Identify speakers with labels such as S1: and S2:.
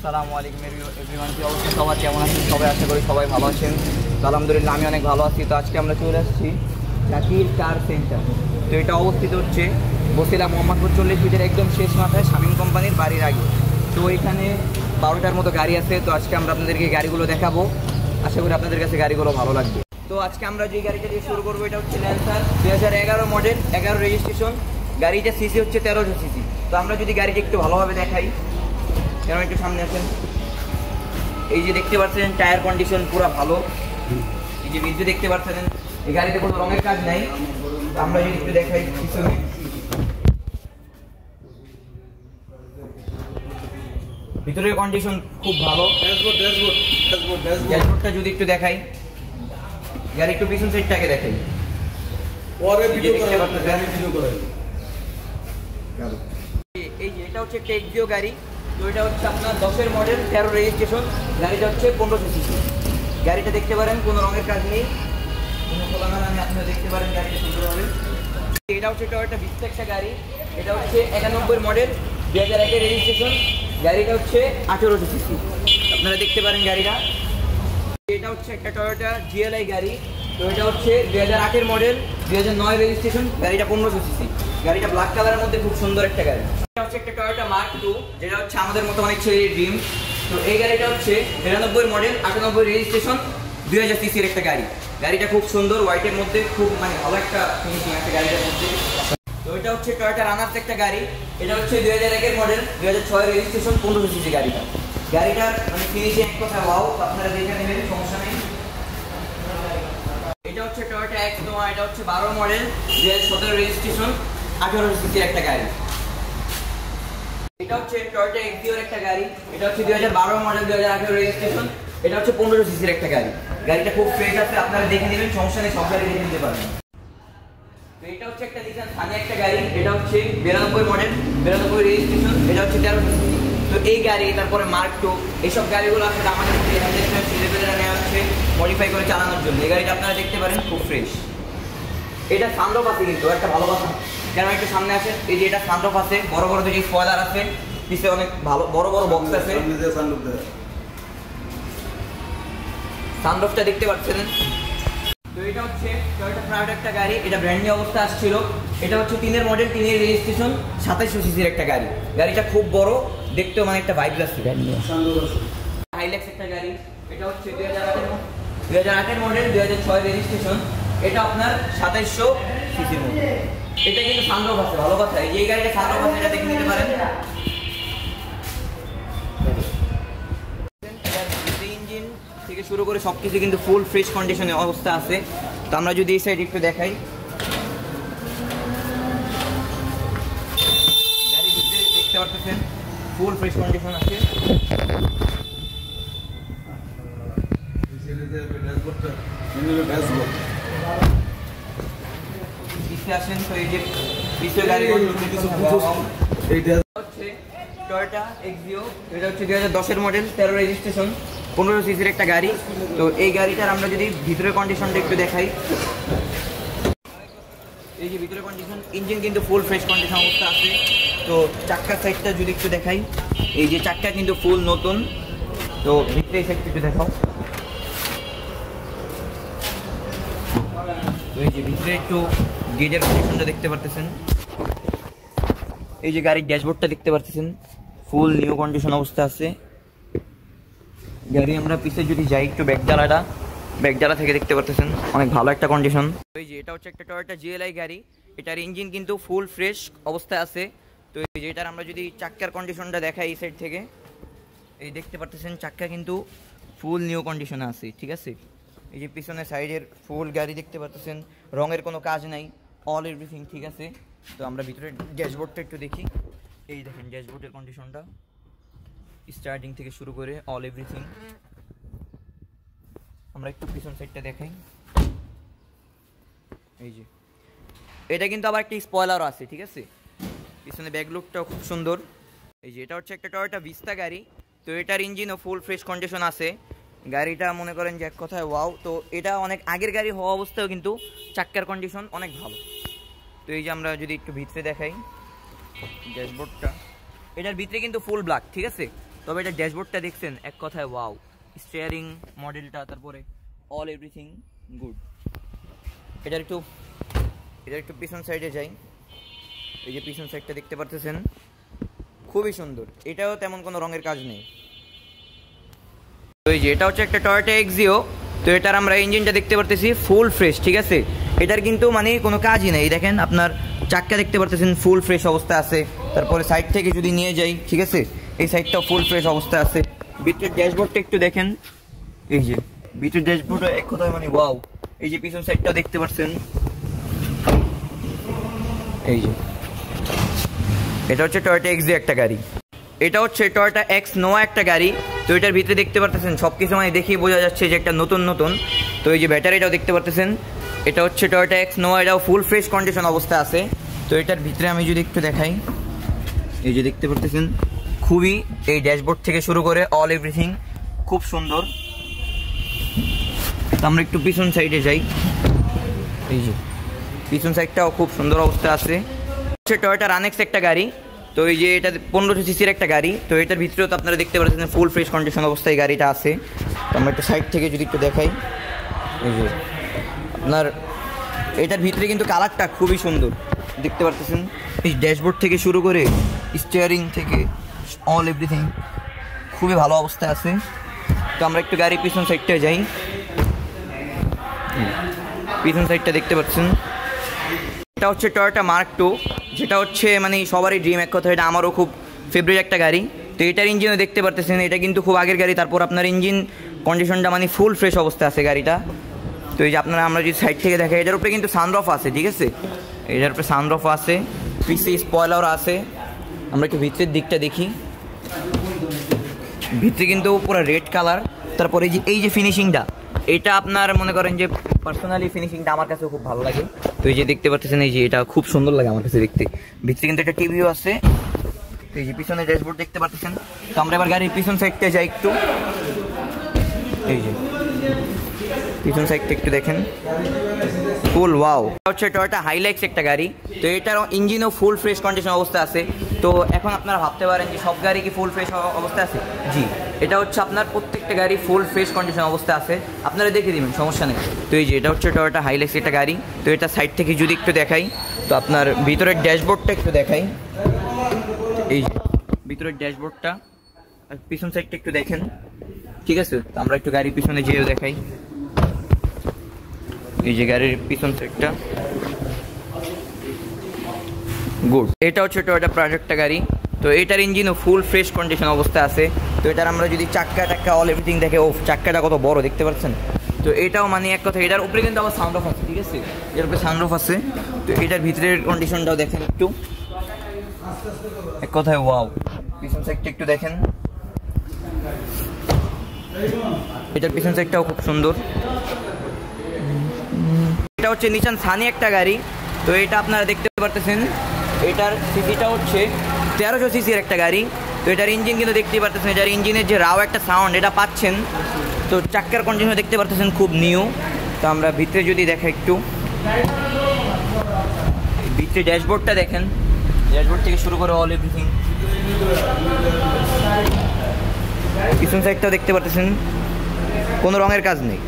S1: আসসালামু আলাইকুম এভরিওয়ান, কি অবস্থা সবার, কেমন আছেন সবাই? আশা করি সবাই ভালো আছেন। তো আলহামদুলিল্লাহ আমি অনেক ভালো আছি। তো আজকে আমরা চলে আসছি জাকির কার সেন্টার। তো এটা অবস্থিত হচ্ছে বসিলা মোহাম্মদপুর 40 ফিটের একদম শেষ মাথায় শামীম কোম্পানির বাড়ির আগে। তো এখানে 12টার মতো গাড়ি আছে। তো আজকে আমরা আপনাদেরকে গাড়িগুলো দেখাবো, আশা করি আপনাদের কাছে গাড়িগুলো ভালো লাগবে। তো আজকে আমরা যে গাড়িটা দিয়ে শুরু করবো এটা হচ্ছে ল্যান্সার 2011 মডেল, 11 রেজিস্ট্রেশন। গাড়িটা সিসি হচ্ছে 1300 সিসি। তো আমরা যদি গাড়িটা একটু ভালোভাবে দেখাই, কেন একটু সামনে আসেন। এই যে দেখতে পাচ্ছেন টায়ার কন্ডিশন পুরো ভালো। এই যে ভিডিও দেখতে পাচ্ছেন, এই গাড়িতে কোনো রঙের কাজ নাই। আমরা যদি একটু দেখাই পিছনে, ভিতরের কন্ডিশন খুব ভালো। ড্যাশবোর্ডটা যদি একটু দেখাই, গাড়ি একটু পিছন সাইডটাকে দেখাই, পরে ভিডিও করতে পারতেন। এই যে এটা হচ্ছে একটা এক্সিও গাড়ি। তো এটা হচ্ছে আপনার 10-এর মডেল, 13 রেজিস্ট্রেশন। গাড়িটা হচ্ছে 1500 সিসি। গাড়িটা দেখতে পারেন, কোনো রঙের কাজ নেই, কোনো খোলামেলা নেই, আপনারা দেখতে পারেন গাড়িটা সুন্দরভাবে। এটা হচ্ছে একটা বিস্তার গাড়ি। এটা হচ্ছে 91 মডেল, 2001-এর রেজিস্ট্রেশন। গাড়িটা হচ্ছে 1800 সিসি, আপনারা দেখতে পারেন গাড়িটা। এটা হচ্ছে একটা টয়োটা জিএলআই গাড়ি। তো এটা হচ্ছে 2008-এর মডেল, 2009 রেজিস্ট্রেশন। গাড়িটা 1500 সিসি। গাড়িটা ব্ল্যাক কালারের মধ্যে খুব সুন্দর একটা গাড়ি। এটা হচ্ছে একটা টয়োটা মার্ক 2, যেটা হচ্ছে আমাদের মতো অনেক ছেলের ড্রিম। তো এই গাড়িটা হচ্ছে 92 মডেল, 98 রেজিস্ট্রেশন, 2000 সিসির একটা গাড়ি। গাড়িটা খুব সুন্দর, হোয়াইটের মধ্যে খুব ভালো একটা ফিনিশিং একটা গাড়িটার মধ্যে। তো এটা হচ্ছে টয়োটা রানার্স একটা গাড়ি। এটা হচ্ছে 2001-এর মডেল, 2006 রেজিস্ট্রেশন, 1500 সিসি গাড়িটা। গাড়িটার ফিনিশিং এক কথা ওয়াও, আপনারা দেখে নেবেন, সমস্যা নেই। এটা হচ্ছে টয়োটা এক্স নোয়া। এটা হচ্ছে 12 মডেল, 2017 রেজিস্ট্রেশন, 1800 সিসির একটা গাড়ি। এটা হচ্ছে টয়োটা এক্সিওর একটা গাড়ি। এটা হচ্ছে 2012 মডেল, 2018 রেজিস্ট্রেশন। এটা হচ্ছে 1500 সিসির একটা গাড়ি। গাড়িটা খুব ফ্রেশ আছে, আপনারা দেখে নেবেন, সমস্যা নেই, সব গাড়ি দেখে নিতে পারবেন। তো এটা হচ্ছে একটা নিসান সানি একটা গাড়ি। এটা হচ্ছে 92 মডেল, 92 রেজিস্ট্রেশন। এটা হচ্ছে 1300 সিসি। তো এই গাড়ি, তারপরে মার্ক 2, এইসব গাড়িগুলো আসলে আমাদের ছেলেপেলেরা নেওয়া হচ্ছে মডিফাই করে চালানোর জন্য। এই গাড়িটা আপনারা দেখতে পারেন, খুব ফ্রেশ। এটা সানরুফ আছে, কিন্তু একটা ভালো কথা, কেন একটু সামনে আছে। এই যে এটা সানরুফ আছে, বড় বড় দুটি স্পয়লার আছে, পিছে অনেক ভালো বড় বড় বক্স আছে। সানরুফটা দেখতে পাচ্ছেন। তো এটা হচ্ছে টয়োটা প্রাইড একটা গাড়ি। এটা ব্র্যান্ড নিউ অবস্থা আসছিল। এটা হচ্ছে 3-এর মডেল, 3-এর রেজিস্ট্রেশন, 2700 সিসির একটা গাড়ি। গাড়িটা খুব বড়, দেখতেও একটা ভাইব লাগছে। হাইল্যাক্স একটা গাড়ি। এটা হচ্ছে 2008-এর মডেল, 2006 রেজিস্ট্রেশন। এটা আপনার 2700 সিসির মধ্যে। এটা কিন্তু সানরুফ আছে, ভালো কথা। এই গাড়িটা সানরুফ আছে, এটা দেখে নিতে পারেন। ইঞ্জিন থেকে শুরু করে সবকিছু কিন্তু ফুল ফ্রেশ কন্ডিশনে অবস্থা আছে। তো আমরা যদি এই সাইড একটু দেখাই, গাড়ি দেখতে পাচ্ছেন ফুল ফ্রেশ কন্ডিশন আছে। আসেন, তো এই যে পিছনে গাড়ি হচ্ছে টয়োটা এক্সিও। এটা হচ্ছে 2010-এর মডেল, 13 রেজিস্ট্রেশন, 1500 সিসির একটা গাড়ি। তো এই গাড়িটার আমরা যদি ভিতরের কন্ডিশনটা একটু দেখাই, এই যে ভিতরের কন্ডিশন, ইঞ্জিন কিন্তু ফুল ফ্রেশ কন্ডিশন অবস্থা আছে। তো চাক্কার সাইডটা যদি একটু দেখাই, এই যে চাক্কা কিন্তু ফুল নতুন। তো ভিতরে এই সাইডটা একটু দেখাও। তো এই যে ভিতরে একটু গেজের কন্ডিশনটা দেখতে পারতেছেন। এই যে গাড়ির ড্যাশবোর্ডটা দেখতে পারতেছেন, ফুল নিউ কন্ডিশন অবস্থা আছে গাড়ি। আমরা পিছে যদি যাই একটু, ব্যাকডালা থেকে দেখতে পারতেছেন অনেক ভালো একটা কন্ডিশন। এই যে এটা হচ্ছে একটা টয়োটা জিএলআই গাড়ি। এটার ইঞ্জিন কিন্তু ফুল ফ্রেশ অবস্থায় আছে। তো এই যে এটার আমরা যদি চাক্কার কন্ডিশনটা দেখাই এই সাইড থেকে, এই দেখতে পারতেছেন চাক্কা কিন্তু ফুল নিউ কন্ডিশনে আছে, ঠিক আছে। এই যে পিছনের সাইডের ফুল গাড়ি দেখতে পারতেছেন, রঙের কোনো কাজ নাই, অল এভরিথিং ঠিক আছে। তো আমরা ভিতরে ড্যাশবোর্ডটা একটু দেখি। এই দেখেন ড্যাশবোর্ডের কন্ডিশনটা, স্টার্টিং থেকে শুরু করে অল এভরিথিং। আমরা একটু পিছন সাইডটা দেখাই। এই যে এটা কিন্তু আবার একটা স্পয়লারও আছে, ঠিক আছে। পিছনে ব্যাকলুকটাও খুব সুন্দর। এই যে এটা হচ্ছে একটা টয়োটা ভিস্তা গাড়ি। তো এটার ইঞ্জিনও ফুল ফ্রেশ কন্ডিশন আছে। গাড়িটা মনে করেন যে এক কথায় ওয়াও। তো এটা অনেক আগের গাড়ি হওয়া অবস্থায় কিন্তু চাক্কার কন্ডিশন অনেক ভালো। তো এই যে আমরা যদি একটু ভিতরে দেখাই ড্যাশবোর্ডটা, এটার ভিতরে কিন্তু ফুল ব্ল্যাক, ঠিক আছে। তবে এটা ড্যাশবোর্ডটা দেখছেন এক কথায় ওয়াও, স্টিয়ারিং মডেলটা, তারপরে অল এভরিথিং গুড। এটার একটু পিছন সাইডে যাই, এই যে পিছন সাইডটা দেখতে পারতেছেন খুবই সুন্দর, এটাও তেমন কোনো রঙের কাজ নেই। তো এই যে এটা হচ্ছে একটা টয়োটা এক্সিও, তো এটার আমরা ইঞ্জিনটা দেখতে পারতেছি ফুল ফ্রেশ, ঠিক আছে। এটার কিন্তু মানে কোনো কাজই নেই, দেখেন আপনার চাক্কা দেখতে পারতেছেন ফুল ফ্রেশ অবস্থা আছে। তারপরে সাইড থেকে যদি নিয়ে যাই, ঠিক আছে, এই সাইডটাও ফুল ফ্রেশ অবস্থা আছে। ভিতরের ড্যাশবোর্ডটা একটু দেখেন, এই যে ভিতরের ড্যাশবোর্ড এক কথায় মানে ওয়াও। এই যে পিছন সাইডটাও দেখতে পাচ্ছেন, এই যে এটা হচ্ছে টয়োটা এক্সিও একটা গাড়ি, এটা হচ্ছে টয়োটা এক্স নোয়া একটা গাড়ি। তো এটার ভিতরে দেখতে পারতেছেন সব কিছু মানে দেখেই বোঝা যাচ্ছে যে একটা নতুন। তো এই যে ব্যাটারিটাও দেখতে পারতেছেন, এটা হচ্ছে টয়োটা এক্স নোয়া, এটাও ফুল ফ্রেশ কন্ডিশন অবস্থা আছে। তো এটার ভিতরে আমি যদি একটু দেখাই, এই যে দেখতে পারতেছেন খুবই, এই ড্যাশবোর্ড থেকে শুরু করে অল এভরিথিং খুব সুন্দর। তো আমরা একটু পিছন সাইডে যাই, এই যে পিছন সাইডটাও খুব সুন্দর অবস্থা আছে। হচ্ছে টয়োটা রানেক্স একটা গাড়ি, তো এই যে এটা 1500 সিসির একটা গাড়ি। তো এটার ভিতরেও তো আপনারা দেখতে পাচ্ছেন ফুল ফ্রেশ কন্ডিশন অবস্থায় গাড়িটা আছে। তো আমরা একটু সাইড থেকে যদি একটু দেখাই, এই যে আপনার এটার ভিতরে কিন্তু কালারটা খুবই সুন্দর দেখতে পারতেছেন, এই ড্যাশবোর্ড থেকে শুরু করে স্টিয়ারিং থেকে অল এভরিথিং খুবই ভালো অবস্থায় আছে। তো আমরা একটু গাড়ির পিছন সাইডটা যাই, পিছন সাইডটা দেখতে পাচ্ছেন, এটা হচ্ছে টয়োটা মার্ক টু, যেটা হচ্ছে মানে সবারই ড্রিম এক কথা, এটা আমারও খুব ফেভারিট একটা গাড়ি। তো এটার ইঞ্জিনও দেখতে পারতেছেন, এটা কিন্তু খুব আগের গাড়ি। তারপর আপনার ইঞ্জিন কন্ডিশনটা মানে ফুল ফ্রেশ অবস্থা আছে গাড়িটা। তো এই যে আমরা যদি সাইড থেকে দেখাই, এটার উপরে কিন্তু সানরফ আছে, ঠিক আছে, এটার উপরে সানরফ আছে, পিসি স্পয়লার আছে। আমরা একটু ভিতরের দিকটা দেখি, ভিতরে কিন্তু পুরো রেড কালার। তারপরে এই যে ফিনিশিংটা, এটা আপনার মনে করেন যে পার্সোনালি ফিনিশিংটা আমার কাছে খুব ভালো লাগে। তো এই যে দেখতে পাচ্ছেন, এই যে এটা খুব সুন্দর লাগে আমার কাছে দেখতে। ভিতরে কিন্তু একটা টিভিও আছে, এই যে পিছনে ড্যাশবোর্ড দেখতে পাচ্ছেন। তো আমরা এবার গাড়ির পিছন সাইডটা যাই একটু, এই যে পিছন সাইডটা একটু দেখেন ফুল ওয়াও। হচ্ছে টয়োটা হাইলাক্স একটা গাড়ি, তো এটার ইঞ্জিনও ফুল ফ্রেশ কন্ডিশন অবস্থা আছে। তো এখন আপনারা ভাবতে পারেন যে সব গাড়ি কি ফুল ফ্রেশ অবস্থা আছে? জি, এটা হচ্ছে আপনার প্রত্যেকটা গাড়ি ফুল ফ্রেশ কন্ডিশন অবস্থা আছে, আপনারা দেখে দিবেন, সমস্যা নেই। তো এই যে এটা হচ্ছে টয়োটা হাইলাক্স একটা গাড়ি। তো এটা সাইড থেকে যদি একটু দেখাই, তো আপনার ভিতরের ড্যাশবোর্ডটা একটু দেখাই, এই যে ভিতরের ড্যাশবোর্ডটা আর পিছন সাইডটা একটু দেখেন, ঠিক আছে। তো আমরা একটু গাড়ির পিছনে যেয়েও দেখাই, এই যে গাড়ির পিছন সাইডটা গুড। এটা হচ্ছে টয়োটা প্রজেক্টটা গাড়ি, তো এটার ইঞ্জিনও ফুল ফ্রেশ কন্ডিশন অবস্থা আছে। তো এটার আমরা যদি চাক্কা অল এভরিথিং দেখে, ও চাক্কাটা কত বড় দেখতে পাচ্ছেন। তো এটাও মানে এক কথা, এটার উপরে কিন্তু আবার সানরুফ আছে, ঠিক আছে, এর উপরে সানরুফ আছে। তো এটার ভিতরের কন্ডিশনটাও দেখেন একটু, এক কথায় ওয়াও। পিছন সাইডটা একটু দেখেন, এটার পিছন সাইডটাও খুব সুন্দর। এটা হচ্ছে নিসান সানি একটা গাড়ি, তো এটা আপনারা দেখতে পারতেছেন, এটার সিসিটা হচ্ছে 1300 সিসির একটা গাড়ি। তো এটার ইঞ্জিন কিন্তু দেখতে পারতেছেন, এটার ইঞ্জিনের যে রাও একটা সাউন্ড এটা পাচ্ছেন। তো চাক্কার কন্ডিশন দেখতে পারতেছেন খুব নিউ। তো আমরা ভিতরে যদি দেখা একটু, ভিতরে ড্যাশবোর্ডটা দেখেন, ড্যাশবোর্ড থেকে শুরু করে অল এভরিথিং। পিছন সাইডটাও দেখতে পারতেছেন কোনো রঙের কাজ নেই।